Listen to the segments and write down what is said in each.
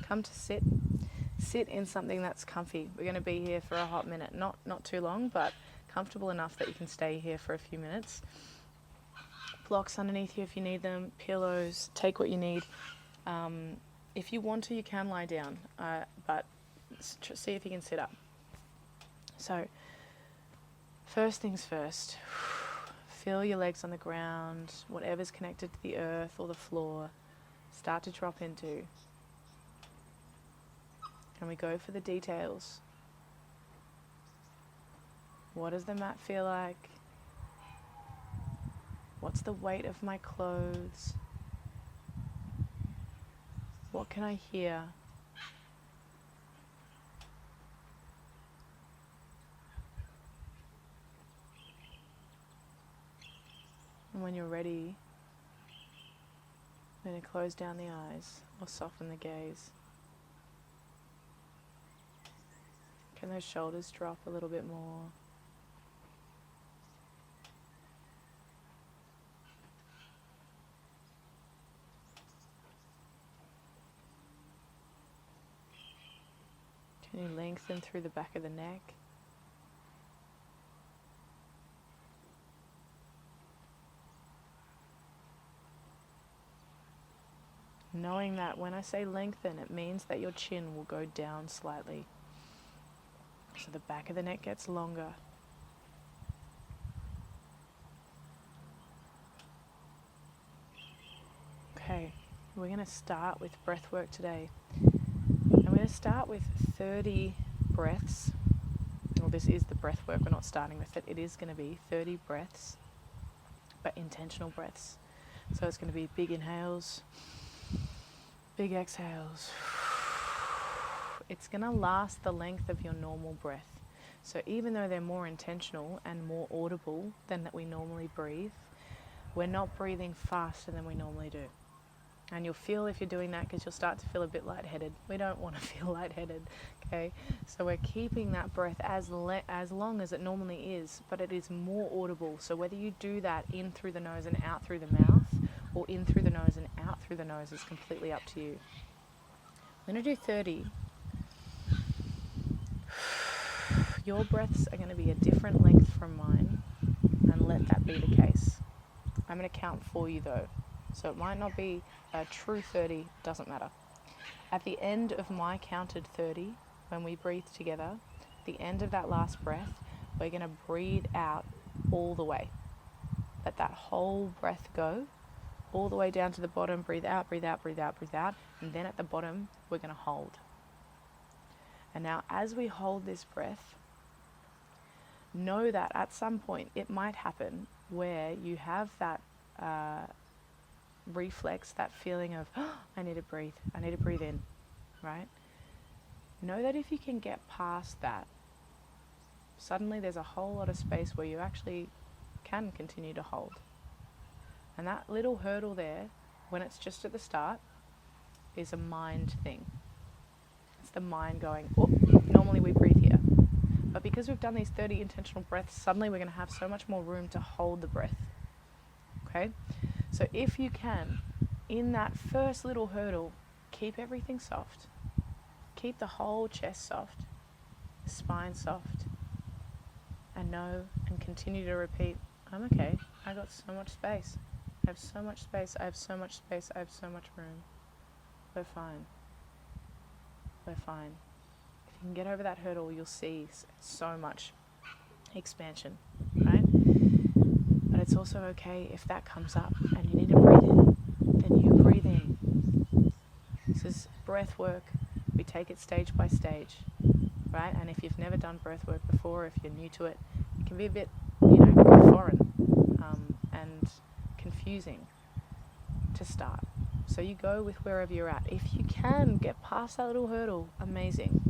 come to sit. Sit in something that's comfy. We're going to be here for a hot minute. Not too long, but comfortable enough that you can stay here for a few minutes. Blocks underneath you if you need them. Pillows. Take what you need. If you want to, you can lie down, but see if you can sit up. So, first things first. Feel your legs on the ground. Whatever's connected to the earth or the floor, start to drop into. And we go for the details. What does the mat feel like? What's the weight of my clothes? What can I hear? And when you're ready, I'm going to close down the eyes or soften the gaze. Can those shoulders drop a little bit more? Can you lengthen through the back of the neck? Knowing that when I say lengthen, it means that your chin will go down slightly. So the back of the neck gets longer. Okay, we're going to start with breath work today. And we're going to start with 30 breaths. Well, this is the breath work, we're not starting with it. It is going to be 30 breaths, but intentional breaths. So it's going to be big inhales, big exhales. It's going to last the length of your normal breath. So even though they're more intentional and more audible than that we normally breathe, we're not breathing faster than we normally do. And you'll feel if you're doing that because you'll start to feel a bit lightheaded. We don't want to feel lightheaded, okay? So we're keeping that breath as long as it normally is, but it is more audible. So whether you do that in through the nose and out through the mouth, or in through the nose and out through the nose is completely up to you. I'm going to do 30. Your breaths are going to be a different length from mine, and let that be the case. I'm going to count for you though. So it might not be a true 30, doesn't matter. At the end of my counted 30, when we breathe together, the end of that last breath, we're going to breathe out all the way. Let that whole breath go all the way down to the bottom. Breathe out, breathe out, breathe out, breathe out. And then at the bottom, we're going to hold. And now as we hold this breath, know that at some point it might happen where you have that reflex, that feeling of, oh, I need to breathe in, right? Know that if you can get past that, suddenly there's a whole lot of space where you actually can continue to hold. And that little hurdle there, when it's just at the start, is a mind thing. It's the mind going, oh, normally we breathe here. But because we've done these 30 intentional breaths, suddenly we're going to have so much more room to hold the breath. Okay? So if you can, in that first little hurdle, keep everything soft. Keep the whole chest soft, the spine soft. And know and continue to repeat, I'm okay. I got so much space. I have so much space. I have so much space. I have so much room. We're fine. We're fine. If you can get over that hurdle, you'll see so much expansion, right? But it's also okay if that comes up and you need to breathe in, then you breathe in. This is breath work. We take it stage by stage, right? And if you've never done breath work before, if you're new to it, it can be a bit, foreign and confusing to start. So you go with wherever you're at. If you can get past that little hurdle, amazing.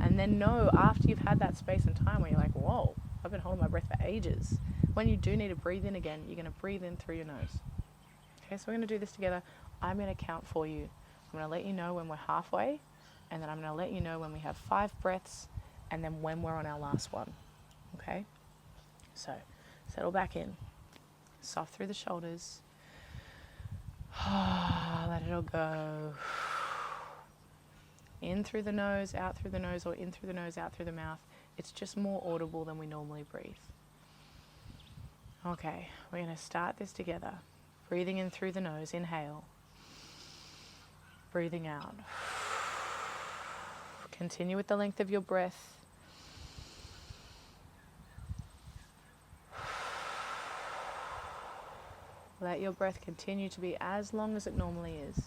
And then know after you've had that space and time where you're like, whoa, I've been holding my breath for ages. When you do need to breathe in again, you're going to breathe in through your nose. Okay, so we're going to do this together. I'm going to count for you. I'm going to let you know when we're halfway, and then I'm going to let you know when we have 5 breaths, and then when we're on our last one. Okay? So, settle back in. Soft through the shoulders. Let it all go. In through the nose, out through the nose, or in through the nose, out through the mouth. It's just more audible than we normally breathe. Okay, we're going to start this together. Breathing in through the nose, inhale. Breathing out. Continue with the length of your breath. Let your breath continue to be as long as it normally is.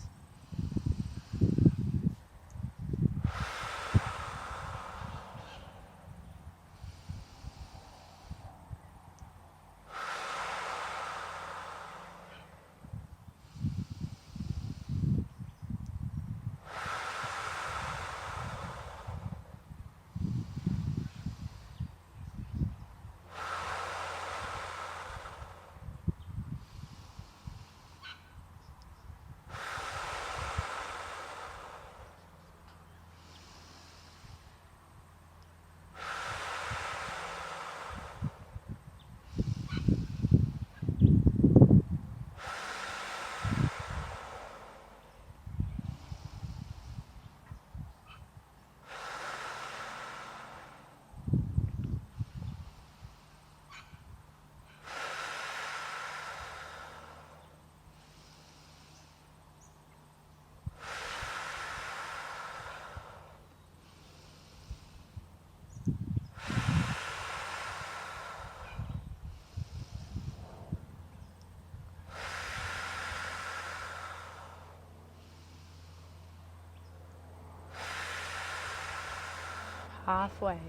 Halfway.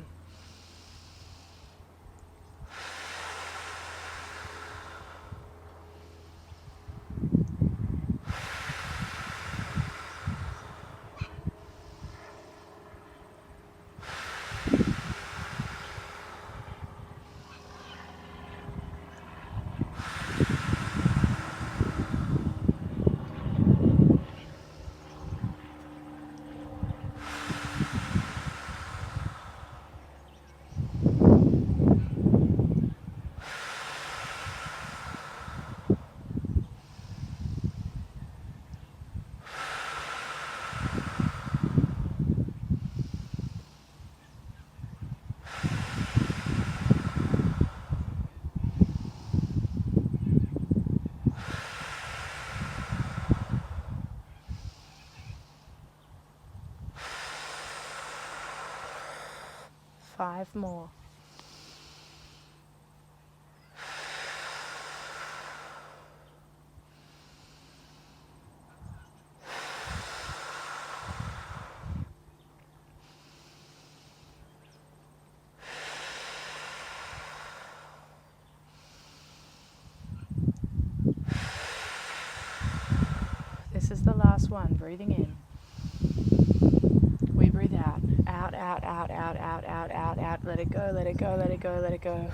Five more. This is the last one. Breathing in. We breathe out. Out, out, out, out, out, out, out, out. Let it go, let it go, let it go, let it go.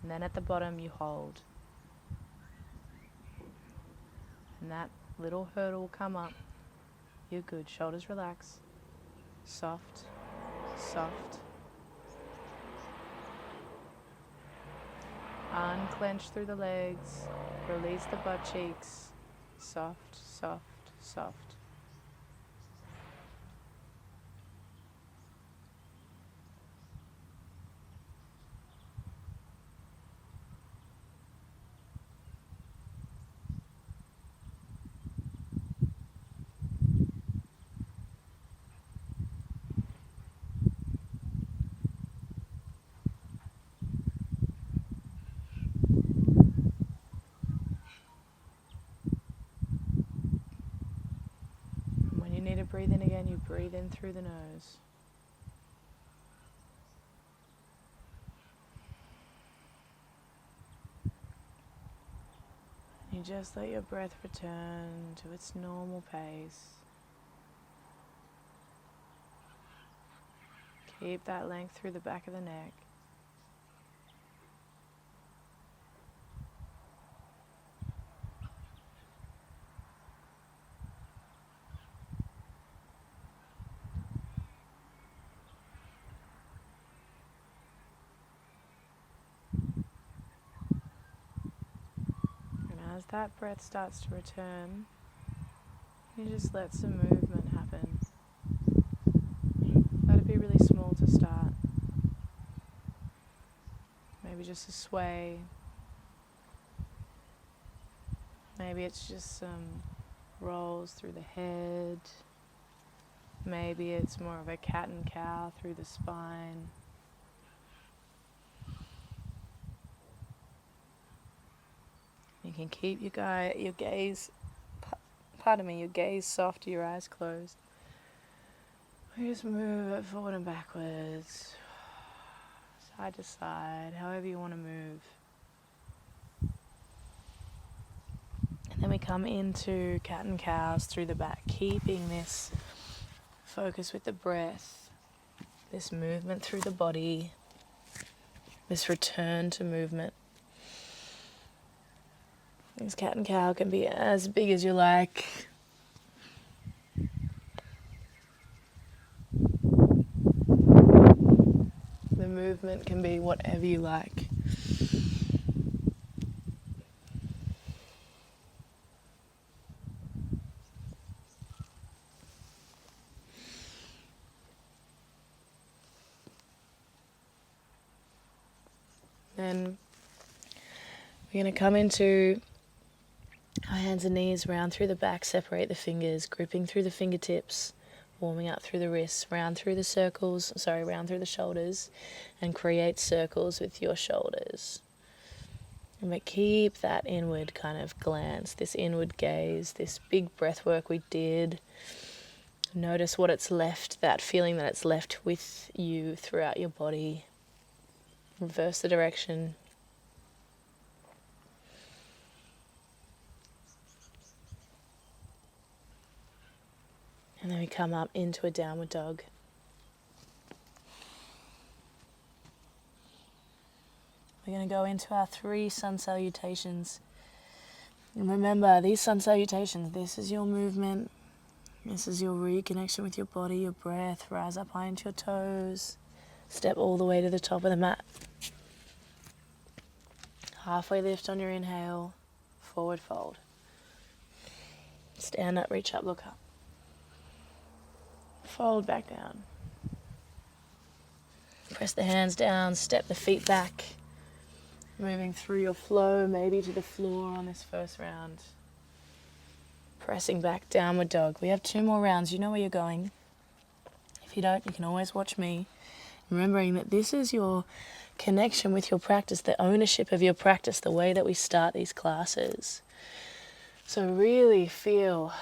And then at the bottom you hold. And that little hurdle will come up. You're good. Shoulders relax. Soft, soft. Unclench through the legs. Release the butt cheeks. Soft, soft, soft. When you need to breathe in again, you breathe in through the nose. You just let your breath return to its normal pace. Keep that length through the back of the neck. And as that breath starts to return, You just let some movement happen. Let it be really small to start. Maybe just a sway. Maybe it's just some rolls through the head. Maybe it's more of a cat and cow through the spine. You can keep your gaze soft, your eyes closed. You just move it forward and backwards, side to side, however you want to move. And then we come into cat and cows through the back, keeping this focus with the breath, this movement through the body, this return to movement. This cat and cow can be as big as you like. The movement can be whatever you like. Then we're going to come into our hands and knees, round through the back, separate the fingers, gripping through the fingertips, warming up through the wrists, round through the shoulders, and create circles with your shoulders. But keep that inward kind of glance, this inward gaze, this big breath work we did. Notice what it's left, that feeling that it's left with you throughout your body. Reverse the direction. And then we come up into a downward dog. We're going to go into our 3 sun salutations. And remember, these sun salutations, this is your movement. This is your reconnection with your body, your breath. Rise up high into your toes. Step all the way to the top of the mat. Halfway lift on your inhale. Forward fold. Stand up, reach up, look up. Fold back down. Press the hands down, step the feet back. Moving through your flow, maybe to the floor on this first round. Pressing back, downward dog. We have 2 more rounds. You know where you're going. If you don't, you can always watch me. Remembering that this is your connection with your practice, the ownership of your practice, the way that we start these classes. So really feel,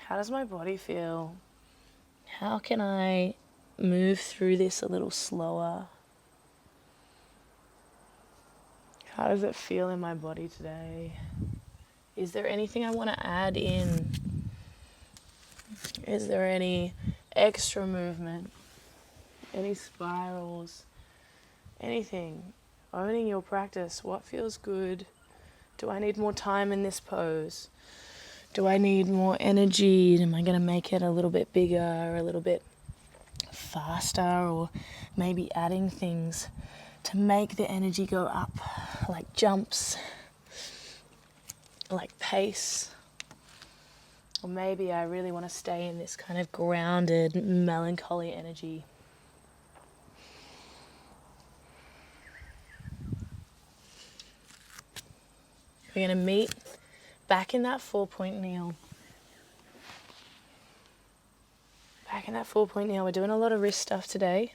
how does my body feel? How can I move through this a little slower? How does it feel in my body today? Is there anything I want to add in? Is there any extra movement? Any spirals? Anything? Owning your practice. What feels good? Do I need more time in this pose? Do I need more energy? Am I going to make it a little bit bigger, a little bit faster, or maybe adding things to make the energy go up, like jumps, like pace? Or maybe I really want to stay in this kind of grounded, melancholy energy. We're going to meet back in that 4-point kneel. Back in that 4-point kneel. We're doing a lot of wrist stuff today.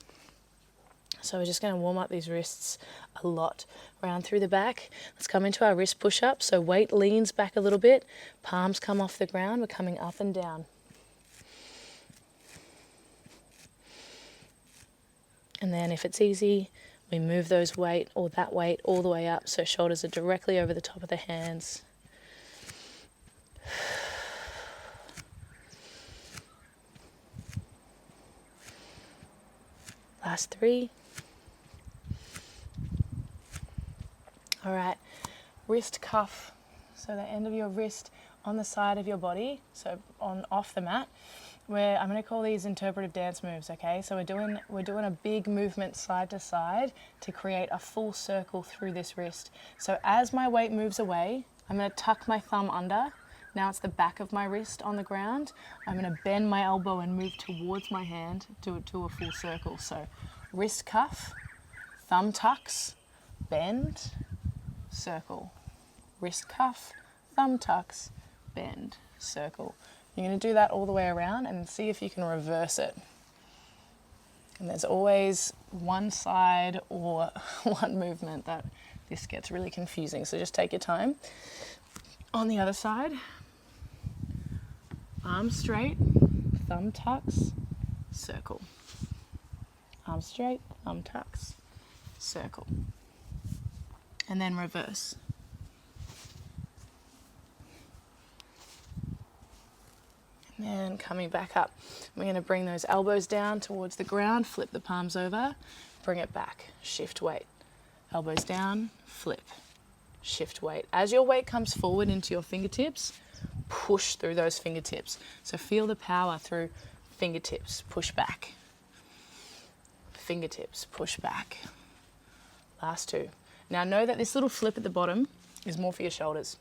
So we're just going to warm up these wrists a lot. Round through the back. Let's come into our wrist push-up. So weight leans back a little bit. Palms come off the ground. We're coming up and down. And then if it's easy, we move that weight all the way up. So shoulders are directly over the top of the hands. Last 3. All right, wrist cuff. So the end of your wrist on the side of your body, so off the mat. I'm going to call these interpretive dance moves, okay? So we're doing a big movement side to side to create a full circle through this wrist. So as my weight moves away, I'm going to tuck my thumb under. Now it's the back of my wrist on the ground. I'm going to bend my elbow and move towards my hand to do a full circle. So wrist cuff, thumb tucks, bend, circle. Wrist cuff, thumb tucks, bend, circle. You're going to do that all the way around and see if you can reverse it. And there's always one side or one movement that this gets really confusing. So just take your time. On the other side, arms straight, thumb tucks, circle. Arms straight, thumb tucks, circle. And then reverse. And then coming back up. We're going to bring those elbows down towards the ground, flip the palms over, bring it back, shift weight. Elbows down, flip, shift weight. As your weight comes forward into your fingertips, push through those fingertips. So feel the power through fingertips, push back. Fingertips, push back. Last two. Now know that this little flip at the bottom is more for your shoulders.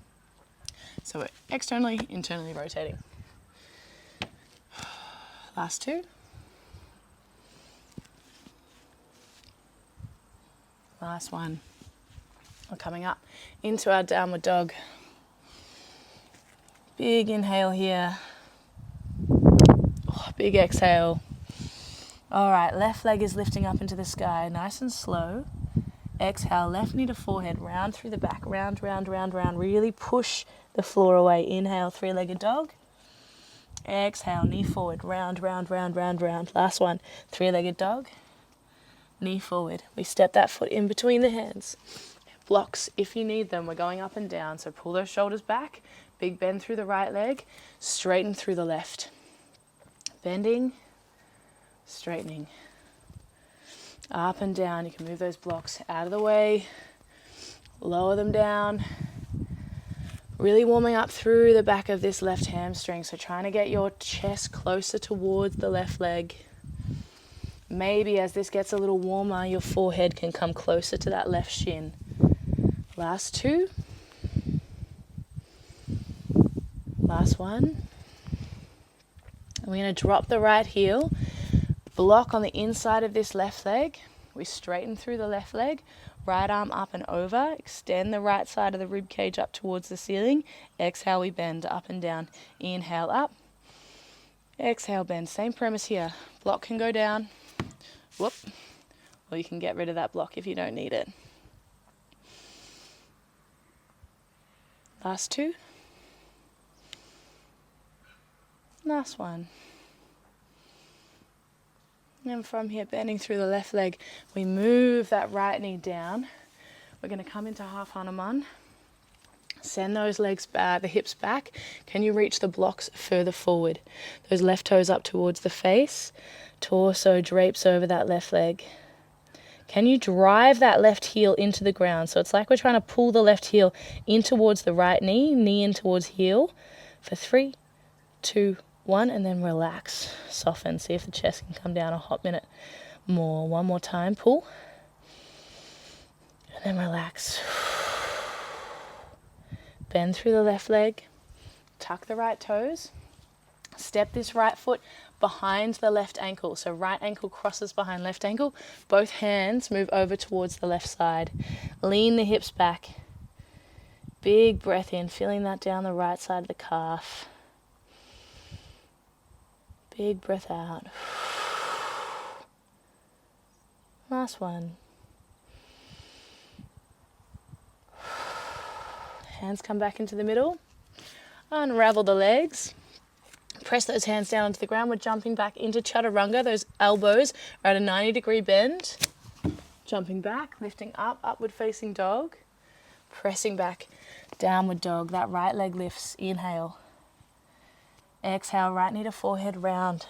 So we're externally, internally rotating. Last two. Last one. We're coming up into our downward dog. Big inhale here. Oh, big exhale. All right, left leg is lifting up into the sky, nice and slow. Exhale, left knee to forehead, round through the back, round, round, round, round. Really push the floor away. Inhale, three-legged dog. Exhale, knee forward, round, round, round, round, round. Last one, three-legged dog. Knee forward. We step that foot in between the hands. Blocks if you need them. We're going up and down. So pull those shoulders back. Big bend through the right leg. Straighten through the left. Bending. Straightening. Up and down. You can move those blocks out of the way. Lower them down. Really warming up through the back of this left hamstring. So trying to get your chest closer towards the left leg. Maybe as this gets a little warmer, your forehead can come closer to that left shin. Last two. Last one. And we're going to drop the right heel. Block on the inside of this left leg. We straighten through the left leg. Right arm up and over. Extend the right side of the rib cage up towards the ceiling. Exhale, we bend up and down. Inhale, up. Exhale, bend. Same premise here. Block can go down. Whoop. Or you can get rid of that block if you don't need it. Last two. Last one. And from here, bending through the left leg, we move that right knee down. We're going to come into half Hanuman. Send those legs back, the hips back. Can you reach the blocks further forward? Those left toes up towards the face. Torso drapes over that left leg. Can you drive that left heel into the ground? So it's like we're trying to pull the left heel in towards the right knee, knee in towards heel. For 3, 2, 1, and then relax. Soften. See if the chest can come down a hot minute more. One more time. Pull. And then relax. Bend through the left leg. Tuck the right toes. Step this right foot behind the left ankle. So right ankle crosses behind left ankle. Both hands move over towards the left side. Lean the hips back. Big breath in, feeling that down the right side of the calf. Big breath out. Last one. Hands come back into the middle. Unravel the legs. Press those hands down onto the ground. We're jumping back into chaturanga. Those elbows are at a 90-degree bend. Jumping back, lifting up, upward facing dog. Pressing back, downward dog. That right leg lifts. Inhale. Exhale, right knee to forehead, round.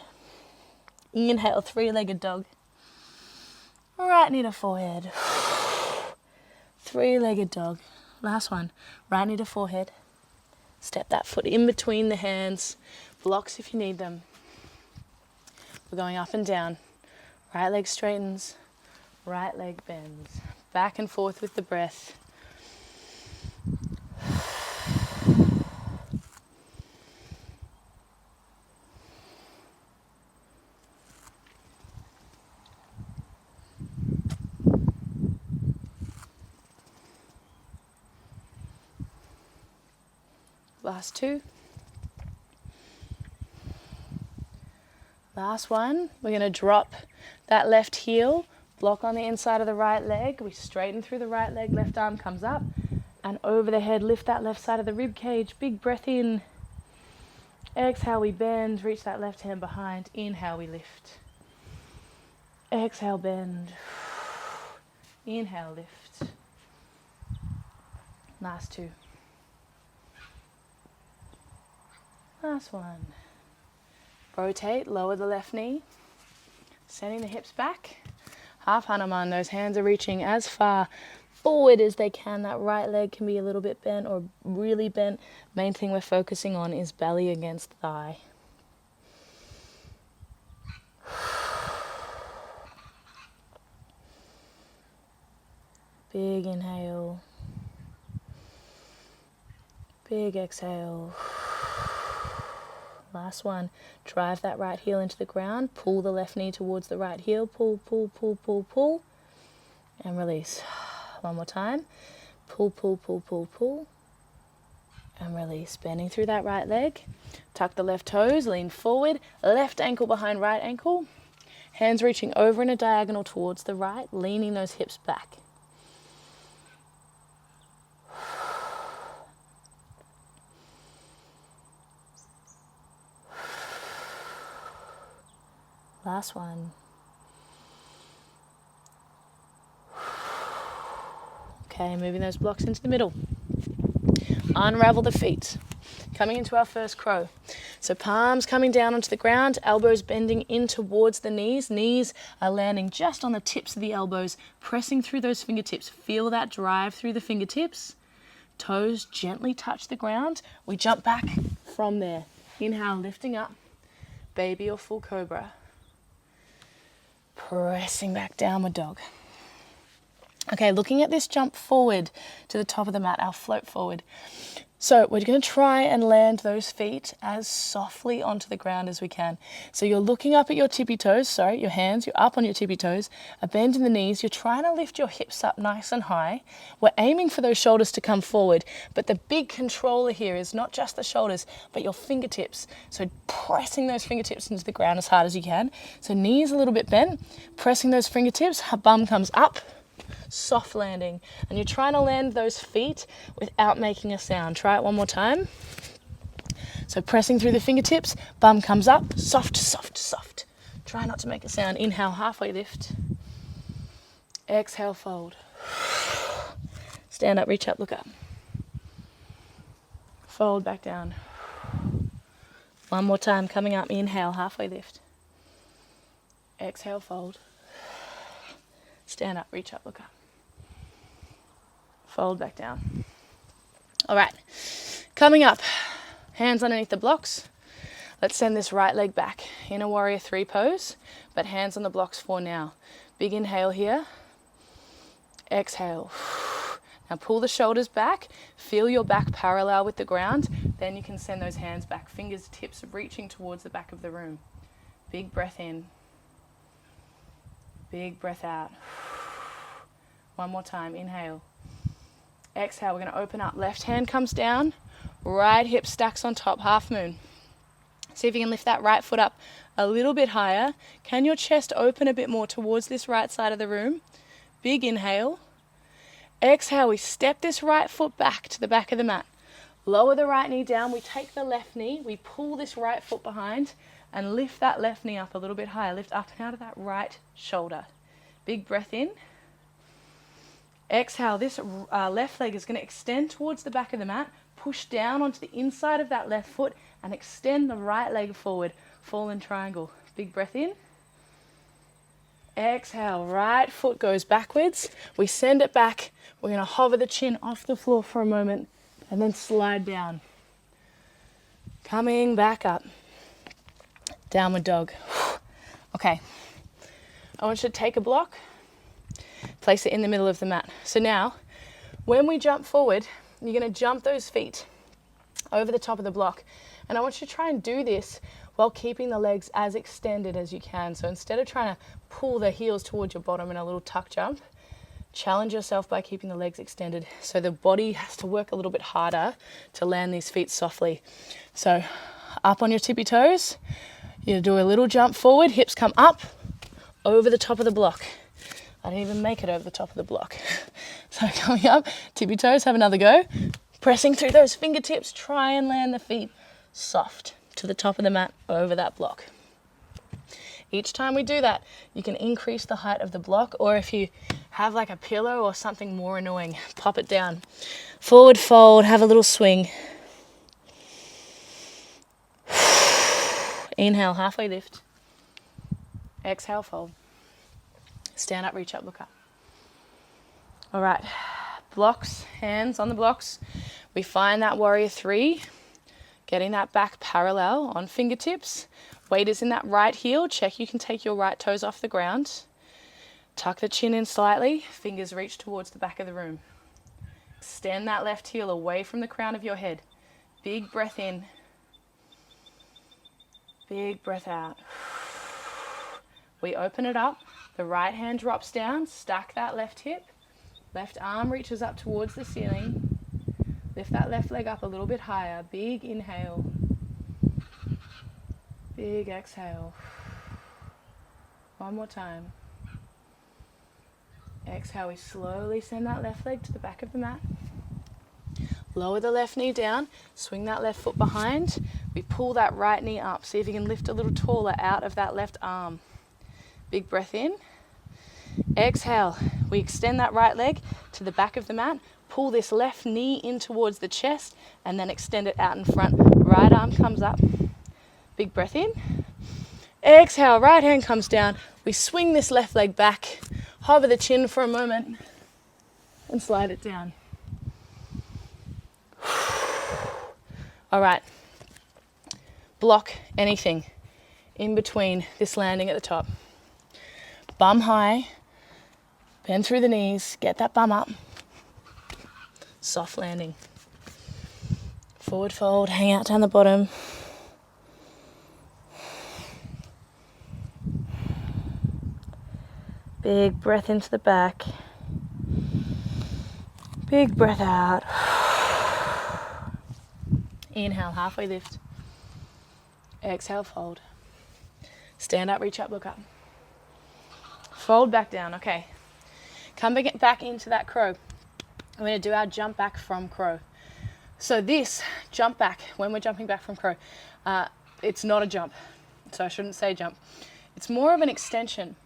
Inhale, three-legged dog. Right knee to forehead. Three-legged dog. Last one. Right knee to forehead. Step that foot in between the hands. Blocks if you need them. We're going up and down. Right leg straightens. Right leg bends. Back and forth with the breath. Last 2. Last one. We're going to drop that left heel, block on the inside of the right leg. We straighten through the right leg, left arm comes up, and over the head, lift that left side of the rib cage. Big breath in. Exhale, we bend, reach that left hand behind. Inhale, we lift. Exhale, bend. Inhale, lift. Last 2. Last one. Rotate, lower the left knee, sending the hips back. Half Hanuman, those hands are reaching as far forward as they can. That right leg can be a little bit bent or really bent. Main thing we're focusing on is belly against thigh. Big inhale. Big exhale. Last one. Drive that right heel into the ground. Pull the left knee towards the right heel. Pull, pull, pull, pull, pull. And release. One more time. Pull, pull, pull, pull, pull. And release. Bending through that right leg. Tuck the left toes. Lean forward. Left ankle behind right ankle. Hands reaching over in a diagonal towards the right. Leaning those hips back. Last one. Okay, moving those blocks into the middle. Unravel the feet. Coming into our first crow. So palms coming down onto the ground, elbows bending in towards the knees. Knees are landing just on the tips of the elbows, pressing through those fingertips. Feel that drive through the fingertips. Toes gently touch the ground. We jump back from there. Inhale, lifting up. Baby or full cobra. Pressing back, downward dog. Okay, looking at this jump forward to the top of the mat, our float forward. So we're going to try and land those feet as softly onto the ground as we can. So you're looking up at your tippy toes, your hands, you're up on your tippy toes, a bend in the knees. You're trying to lift your hips up nice and high. We're aiming for those shoulders to come forward, but the big controller here is not just the shoulders, but your fingertips. So pressing those fingertips into the ground as hard as you can. So knees a little bit bent, pressing those fingertips, bum comes up. Soft landing, and you're trying to land those feet without making a sound. Try it one more time. So pressing through the fingertips, bum comes up, soft, soft, soft. Try not to make a sound. Inhale, halfway lift. Exhale, fold. Stand up, reach up, look up. Fold back down. One more time, coming up. Inhale, halfway lift. Exhale, fold. Stand up, reach up, look up. Fold back down. All right, coming up, hands underneath the blocks. Let's send this right leg back in a warrior 3 pose, but hands on the blocks for now. Big inhale here. Exhale. Now pull the shoulders back, feel your back parallel with the ground, then you can send those hands back, fingers, tips reaching towards the back of the room. Big breath in. Big breath out. One more time, inhale. Exhale, we're going to open up. Left hand comes down, right hip stacks on top, half moon. See if you can lift that right foot up a little bit higher. Can your chest open a bit more towards this right side of the room? Big inhale. Exhale, we step this right foot back to the back of the mat. Lower the right knee down, we take the left knee, we pull this right foot behind and lift that left knee up a little bit higher. Lift up and out of that right shoulder. Big breath in. Exhale, this left leg is going to extend towards the back of the mat, push down onto the inside of that left foot and extend the right leg forward. Fallen triangle. Big breath in. Exhale, right foot goes backwards. We send it back. We're going to hover the chin off the floor for a moment and then slide down. Coming back up. Downward dog. Okay. I want you to take a block, place it in the middle of the mat. So now, when we jump forward, you're going to jump those feet over the top of the block. And I want you to try and do this while keeping the legs as extended as you can. So instead of trying to pull the heels towards your bottom in a little tuck jump, Challenge yourself by keeping the legs extended. So the body has to work a little bit harder to land these feet softly. So up on your tippy toes, you do a little jump forward, hips come up, over the top of the block. I didn't even make it over the top of the block. So coming up, tippy toes, have another go. Pressing through those fingertips, try and land the feet soft to the top of the mat over that block. Each time we do that, you can increase the height of the block, or if you have like a pillow or something more annoying, pop it down. Forward fold, have a little swing. Inhale, halfway lift. Exhale, fold. Stand up, reach up, look up. All right, blocks, hands on the blocks. We find that warrior three, getting that back parallel on fingertips. Weight is in that right heel. Check you can take your right toes off the ground. Tuck the chin in slightly. Fingers reach towards the back of the room. Extend that left heel away from the crown of your head. Big breath in. Big breath out. We open it up. The right hand drops down. Stack that left hip. Left arm reaches up towards the ceiling. Lift that left leg up a little bit higher. Big inhale. Big exhale. One more time. Exhale, we slowly send that left leg to the back of the mat. Lower the left knee down, swing that left foot behind. We pull that right knee up. See if you can lift a little taller out of that left arm. Big breath in. Exhale, we extend that right leg to the back of the mat. Pull this left knee in towards the chest and then extend it out in front. Right arm comes up. Big breath in. Exhale, right hand comes down. We swing this left leg back, hover the chin for a moment, and slide it down. All right. Block anything in between this landing at the top. Bum high, bend through the knees, get that bum up. Soft landing. Forward fold, hang out down the bottom. Big breath into the back. Big breath out. Inhale, halfway lift. Exhale, fold. Stand up, reach up, look up. Fold back down, okay. Come back into that crow. We're going to do our jump back from crow. So this jump back, when we're jumping back from crow, it's not a jump. So I shouldn't say jump. It's more of an extension.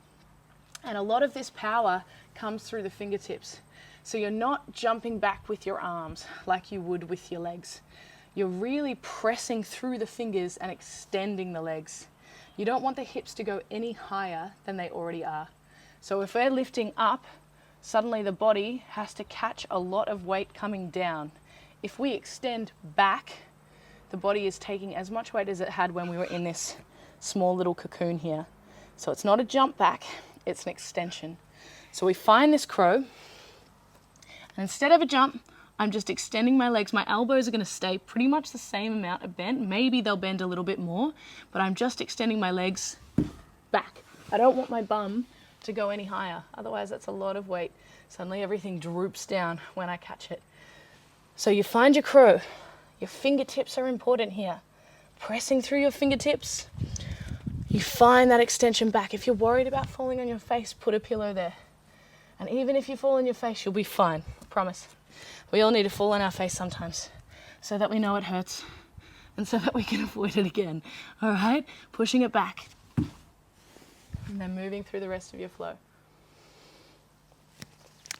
And a lot of this power comes through the fingertips. So you're not jumping back with your arms like you would with your legs. You're really pressing through the fingers and extending the legs. You don't want the hips to go any higher than they already are. So if we're lifting up, suddenly the body has to catch a lot of weight coming down. If we extend back, the body is taking as much weight as it had when we were in this small little cocoon here. So it's not a jump back, it's an extension. So we find this crow, and instead of a jump, I'm just extending my legs. My elbows are going to stay pretty much the same amount of bend. Maybe they'll bend a little bit more, but I'm just extending my legs back. I don't want my bum to go any higher. Otherwise, that's a lot of weight. Suddenly everything droops down when I catch it. So you find your crow. Your fingertips are important here. Pressing through your fingertips. You find that extension back. If you're worried about falling on your face, put a pillow there. And even if you fall on your face, you'll be fine. I promise. We all need to fall on our face sometimes so that we know it hurts and so that we can avoid it again. All right? Pushing it back. And then moving through the rest of your flow.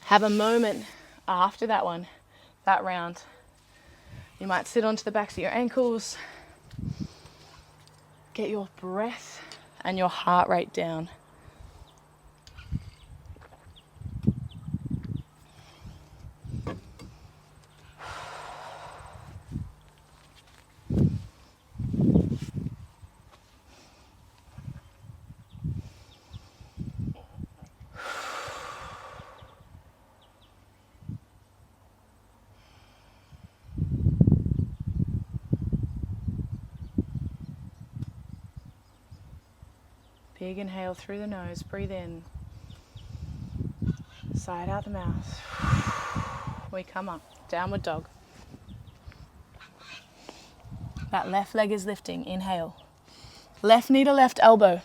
Have a moment after that one, that round. You might sit onto the backs of your ankles. Get your breath and your heart rate down. Big inhale through the nose, breathe in. Sigh out the mouth. We come up, downward dog. That left leg is lifting, inhale. Left knee to left elbow.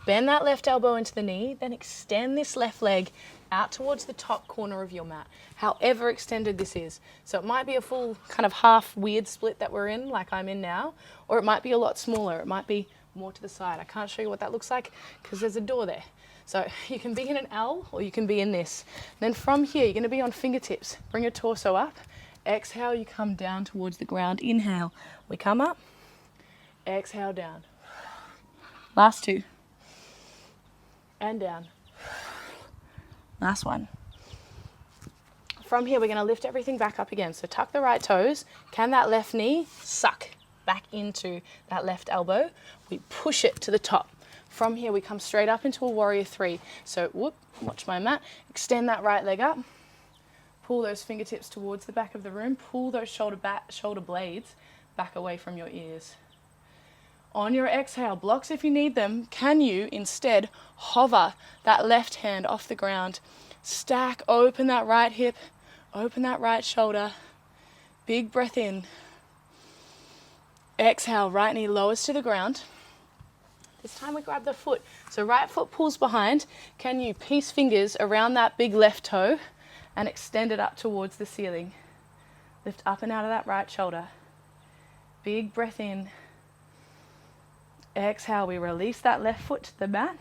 Bend that left elbow into the knee, then extend this left leg out towards the top corner of your mat, however extended this is. So it might be a full kind of half weird split that we're in, like I'm in now, or it might be a lot smaller. It might be more to the side. I can't show you what that looks like because there's a door there. So you can be in an L or you can be in this. Then from here, you're going to be on fingertips. Bring your torso up. Exhale, you come down towards the ground. Inhale, we come up. Exhale, down. Last two. And down. Last one. From here, we're going to lift everything back up again. So tuck the right toes. Can that left knee suck back into that left elbow? We push it to the top. From here, we come straight up into a warrior three. So whoop, watch my mat. Extend that right leg up. Pull those fingertips towards the back of the room. Pull those shoulder blades back away from your ears. On your exhale, blocks if you need them, can you instead hover that left hand off the ground? Stack, open that right hip, open that right shoulder. Big breath in. Exhale, right knee lowers to the ground. This time we grab the foot. So right foot pulls behind. Can you piece fingers around that big left toe and extend it up towards the ceiling? Lift up and out of that right shoulder. Big breath in. Exhale, we release that left foot to the mat.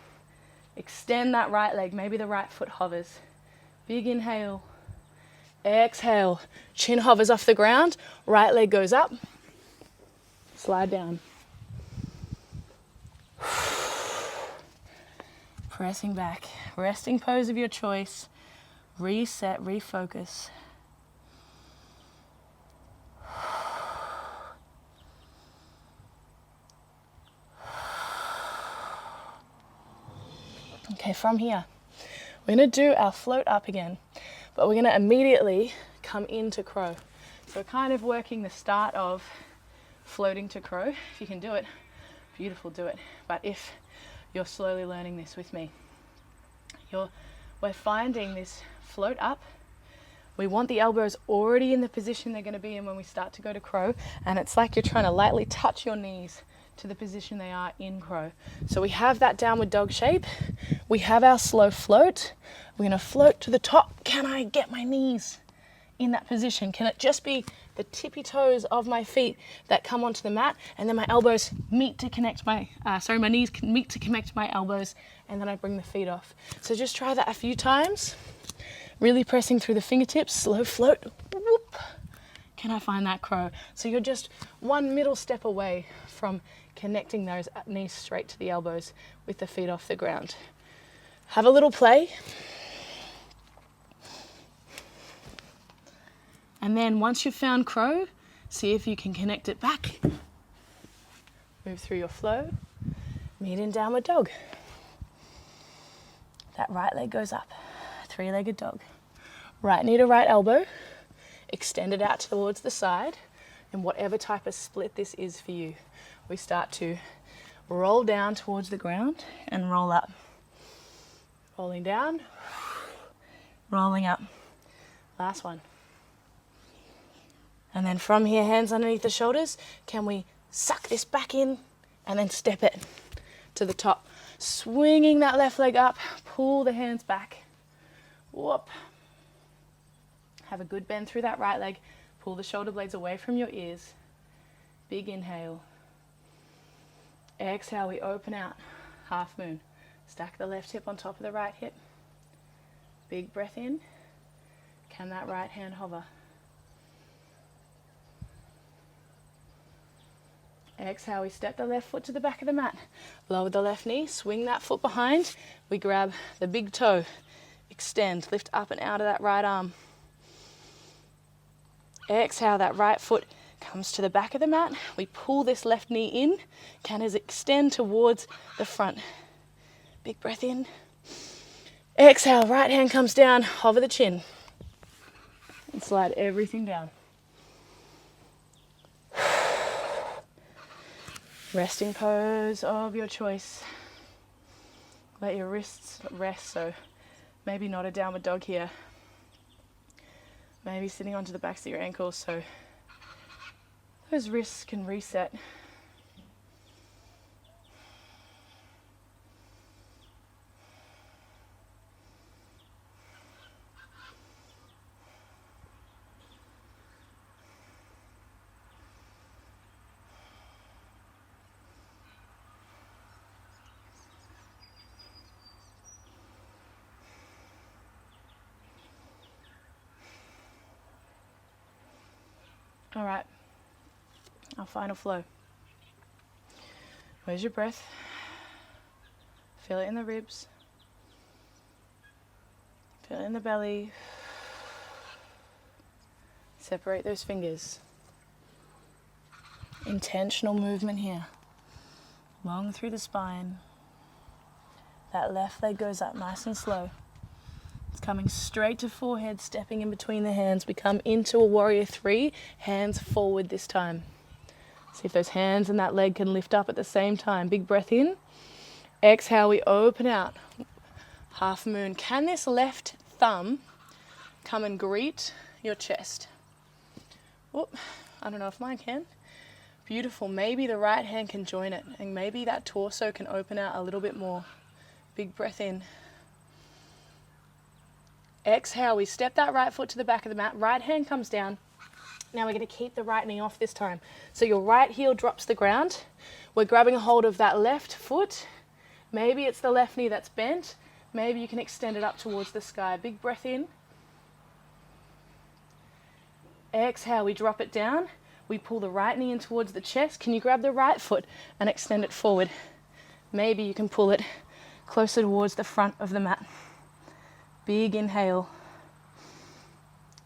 Extend that right leg. Maybe the right foot hovers. Big inhale. Exhale. Chin hovers off the ground. Right leg goes up. Slide down. Pressing back. Resting pose of your choice. Reset, refocus. Okay, from here, we're going to do our float up again, but we're going to immediately come into crow. So we're kind of working the start of floating to crow. If you can do it, beautiful, do it. But if you're slowly learning this with me, we're finding this float up. We want the elbows already in the position they're going to be in when we start to go to crow, and it's like you're trying to lightly touch your knees to the position they are in crow. So we have that downward dog shape. We have our slow float. We're going to float to the top. Can I get my knees in that position? Can it just be the tippy toes of my feet that come onto the mat, and then my elbows meet to connect my knees can meet to connect my elbows, and then I bring the feet off. So just try that a few times. Really pressing through the fingertips, slow float. Whoop. Can I find that crow? So you're just one middle step away from connecting those knees straight to the elbows with the feet off the ground. Have a little play. And then once you've found crow, see if you can connect it back. Move through your flow. Meet in downward dog. That right leg goes up. Three-legged dog. Right knee to right elbow. Extend it out towards the side. And whatever type of split this is for you, we start to roll down towards the ground and roll up. Rolling down, rolling up. Last one. And then from here, hands underneath the shoulders. Can we suck this back in and then step it to the top? Swinging that left leg up, pull the hands back. Whoop. Have a good bend through that right leg. Pull the shoulder blades away from your ears. Big inhale. Exhale, we open out. Half moon. Stack the left hip on top of the right hip. Big breath in. Can that right hand hover? Exhale, we step the left foot to the back of the mat. Lower the left knee, swing that foot behind. We grab the big toe. Extend, lift up and out of that right arm. Exhale, that right foot comes to the back of the mat. We pull this left knee in. Can it extend towards the front? Big breath in. Exhale, right hand comes down, hover the chin. And slide everything down. Resting pose of your choice. Let your wrists rest, so Maybe not a downward dog here. Maybe sitting onto the backs of your ankles so those wrists can reset. All right, our final flow. Where's your breath? Feel it in the ribs. Feel it in the belly. Separate those fingers. Intentional movement here. Long through the spine. That left leg goes up nice and slow. It's coming straight to forehead, stepping in between the hands. We come into a warrior 3, hands forward this time. See if those hands and that leg can lift up at the same time. Big breath in. Exhale, we open out. Half moon. Can this left thumb come and greet your chest? Whoop, I don't know if mine can. Beautiful. Maybe the right hand can join it, and maybe that torso can open out a little bit more. Big breath in. Exhale, we step that right foot to the back of the mat. Right hand comes down. Now we're going to keep the right knee off this time. So your right heel drops the ground. We're grabbing a hold of that left foot. Maybe it's the left knee that's bent. Maybe you can extend it up towards the sky. Big breath in. Exhale, we drop it down. We pull the right knee in towards the chest. Can you grab the right foot and extend it forward? Maybe you can pull it closer towards the front of the mat. Big inhale.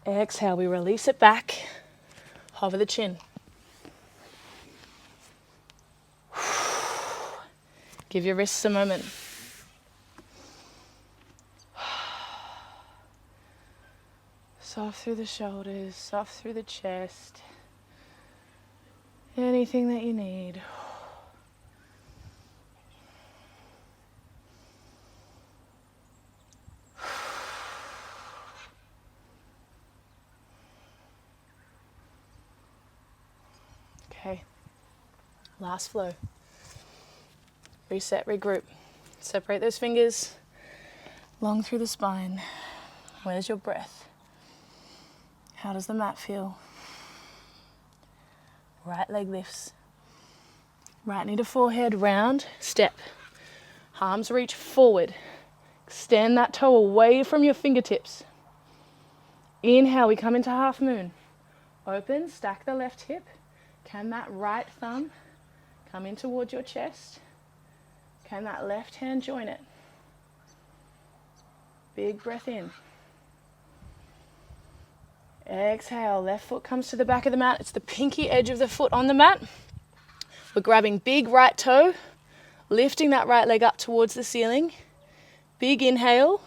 Exhale, we release it back. Hover the chin. Give your wrists a moment. Soft through the shoulders, soft through the chest. Anything that you need. Okay, last flow. Reset, regroup. Separate those fingers, long through the spine. Where's your breath? How does the mat feel? Right leg lifts. Right knee to forehead, round, step. Arms reach forward. Extend that toe away from your fingertips. Inhale, we come into half moon. Open, stack the left hip. Can that right thumb come in towards your chest? Can that left hand join it? Big breath in. Exhale, left foot comes to the back of the mat. It's the pinky edge of the foot on the mat. We're grabbing big right toe, lifting that right leg up towards the ceiling. Big inhale.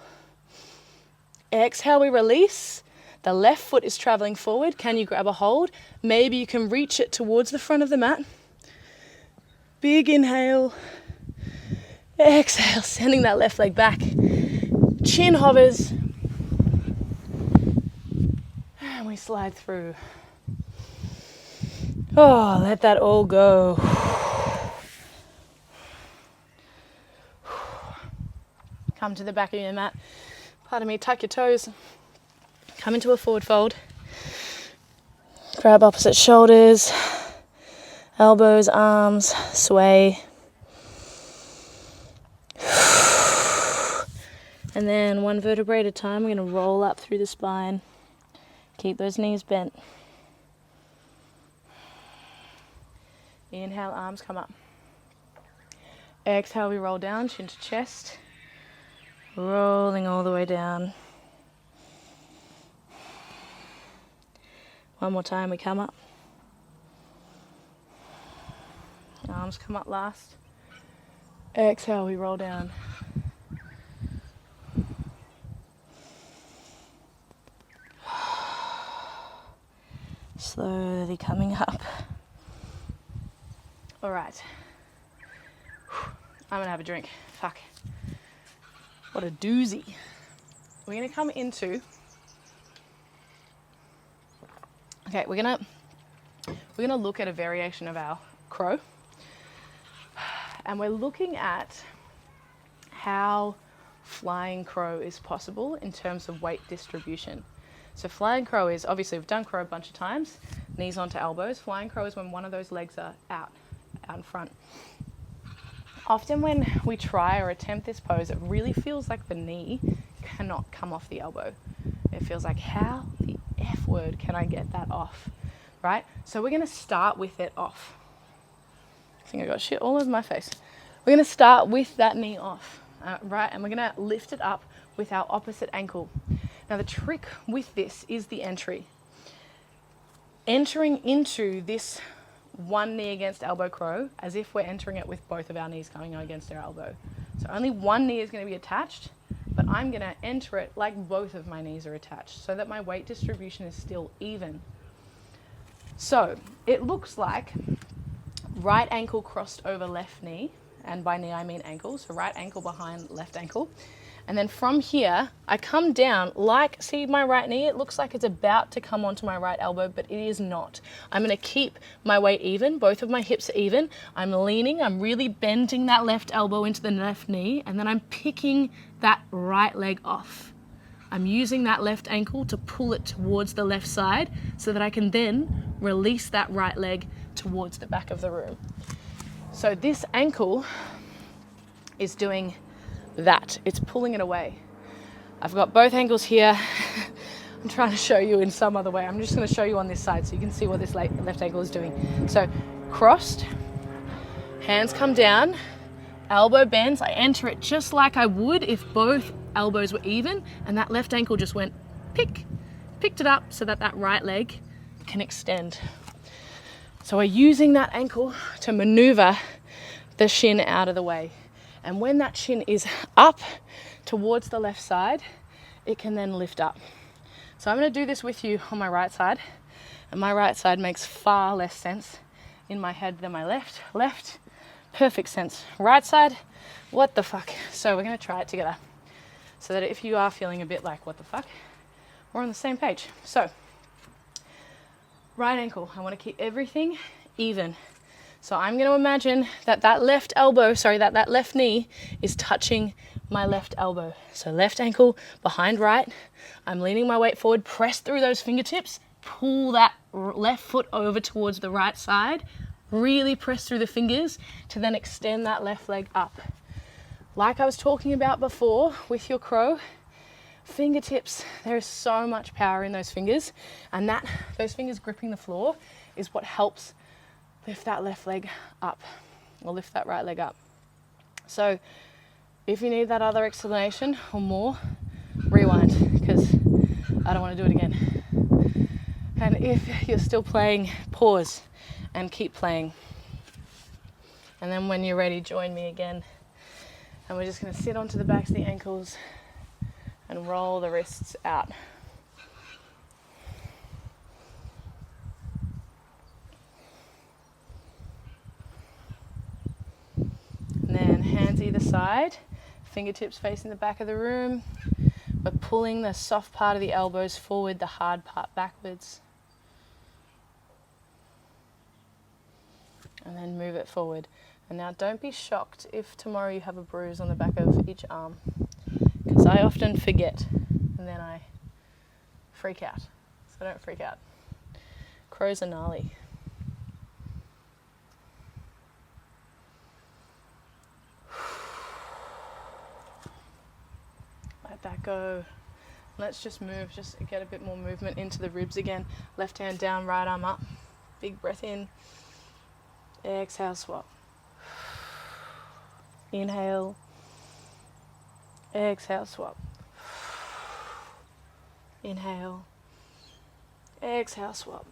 Exhale, we release. The left foot is traveling forward. Can you grab a hold? Maybe you can reach it towards the front of the mat. Big inhale. Exhale, sending that left leg back. Chin hovers. And we slide through. Oh, let that all go. Come to the back of your mat. Pardon me, tuck your toes. Come into a forward fold. Grab opposite shoulders, elbows, arms, sway. And then one vertebrae at a time, we're going to roll up through the spine. Keep those knees bent. Inhale, arms come up. Exhale, we roll down, chin to chest. Rolling all the way down. One more time, we come up. Arms come up last. Exhale, we roll down. Slowly coming up. All right. I'm gonna have a drink. Fuck. What a doozy. we're going to come into, okay, we're going to look at a variation of our crow, and we're looking at how flying crow is possible in terms of weight distribution. So flying crow is, obviously we've done crow a bunch of times, knees onto elbows. Flying crow is when one of those legs are out in front. Often when we try or attempt this pose, it really feels like the knee cannot come off the elbow. It feels like, how the F word can I get that off, right? So we're going to start with it off. I think I got shit all over my face. We're going to start with that knee off, right? And we're going to lift it up with our opposite ankle. Now the trick with this is the entry. Entering into this one knee against elbow crow as if we're entering it with both of our knees going against our elbow. So only one knee is going to be attached, but I'm going to enter it like both of my knees are attached so that my weight distribution is still even. So it looks like right ankle crossed over left knee, and by knee I mean ankle, so right ankle behind left ankle. And then from here, I come down like, see my right knee? It looks like it's about to come onto my right elbow, but it is not. I'm going to keep my weight even. Both of my hips are even. I'm leaning. I'm really bending that left elbow into the left knee, and then I'm picking that right leg off. I'm using that left ankle to pull it towards the left side so that I can then release that right leg towards the back of the room. So this ankle is doing that. It's pulling it away. I've got both ankles here. I'm trying to show you in some other way. I'm just going to show you on this side so you can see what this left ankle is doing. So crossed, hands come down, elbow bends. I enter it just like I would if both elbows were even, and that left ankle just went picked it up so that that right leg can extend. So we're using that ankle to maneuver the shin out of the way. And when that shin is up towards the left side, it can then lift up. So I'm going to do this with you on my right side. And my right side makes far less sense in my head than my left. Left, perfect sense. Right side, what the fuck? So we're going to try it together so that if you are feeling a bit like what the fuck, we're on the same page. So right ankle, I want to keep everything even. So I'm going to imagine that that left knee is touching my left elbow. So left ankle behind right. I'm leaning my weight forward, press through those fingertips, pull that left foot over towards the right side, really press through the fingers to then extend that left leg up. Like I was talking about before with your crow, fingertips, there is so much power in those fingers, and those fingers gripping the floor is what helps lift that left leg up or lift that right leg up. So if you need that other explanation or more, rewind, because I don't want to do it again. And if you're still playing, pause and keep playing. And then when you're ready, join me again. And we're just going to sit onto the backs of the ankles and roll the wrists out. And then hands either side, fingertips facing the back of the room. We're pulling the soft part of the elbows forward, the hard part backwards. And then move it forward. And now don't be shocked if tomorrow you have a bruise on the back of each arm, because I often forget and then I freak out. So don't freak out. Crows are gnarly. Let that go. Let's just move, just get a bit more movement into the ribs again. Left hand down, right arm up. Big breath in. Exhale, swap. Inhale. Exhale, swap. Inhale. Exhale, swap.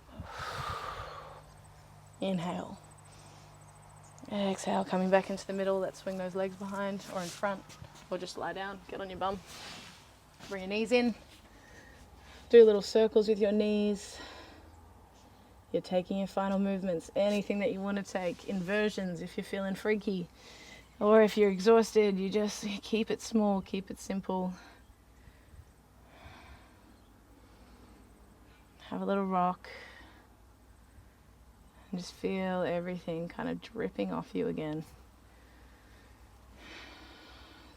Inhale. Exhale, coming back into the middle. Let's swing those legs behind or in front, or just lie down, get on your bum. Bring your knees in. Do little circles with your knees. You're taking your final movements, anything that you want to take, inversions if you're feeling freaky, or if you're exhausted, you just keep it small, keep it simple. have a little rock, and just feel everything kind of dripping off you again.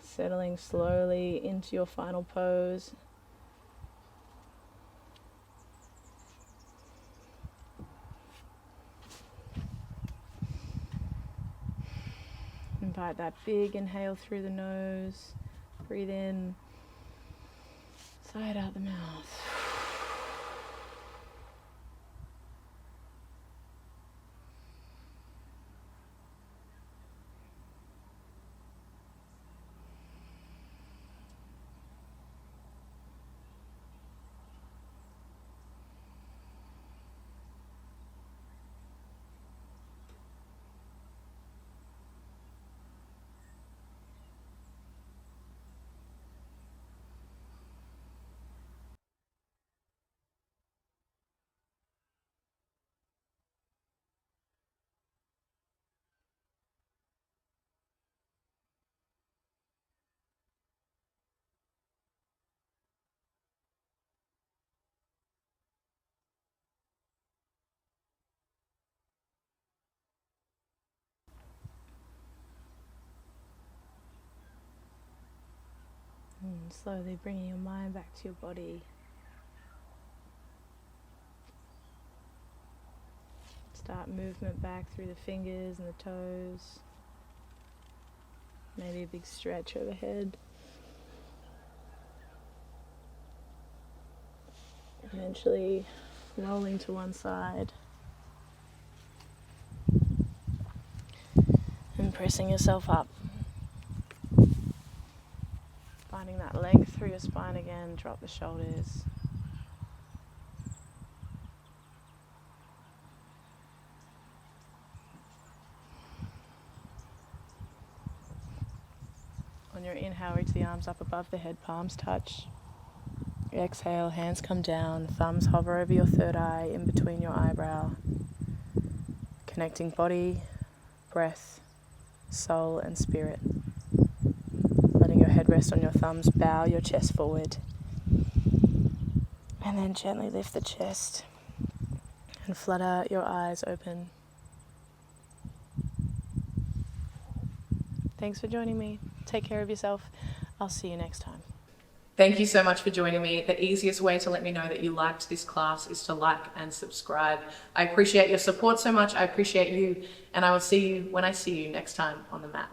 Settling slowly into your final pose. Invite that big inhale through the nose. Breathe in, sigh it out the mouth. And slowly bringing your mind back to your body. Start movement back through the fingers and the toes. Maybe a big stretch overhead. Eventually rolling to one side. And pressing yourself up. Finding that length through your spine again, drop the shoulders. On your inhale, reach the arms up above the head, palms touch. Exhale, hands come down, thumbs hover over your third eye, in between your eyebrow. Connecting body, breath, soul and spirit. Letting your head rest on your thumbs, bow your chest forward. And then gently lift the chest and flutter your eyes open. Thanks for joining me. Take care of yourself. I'll see you next time. Thank you so much for joining me. The easiest way to let me know that you liked this class is to like and subscribe. I appreciate your support so much. I appreciate you, and I will see you when I see you next time on the mat.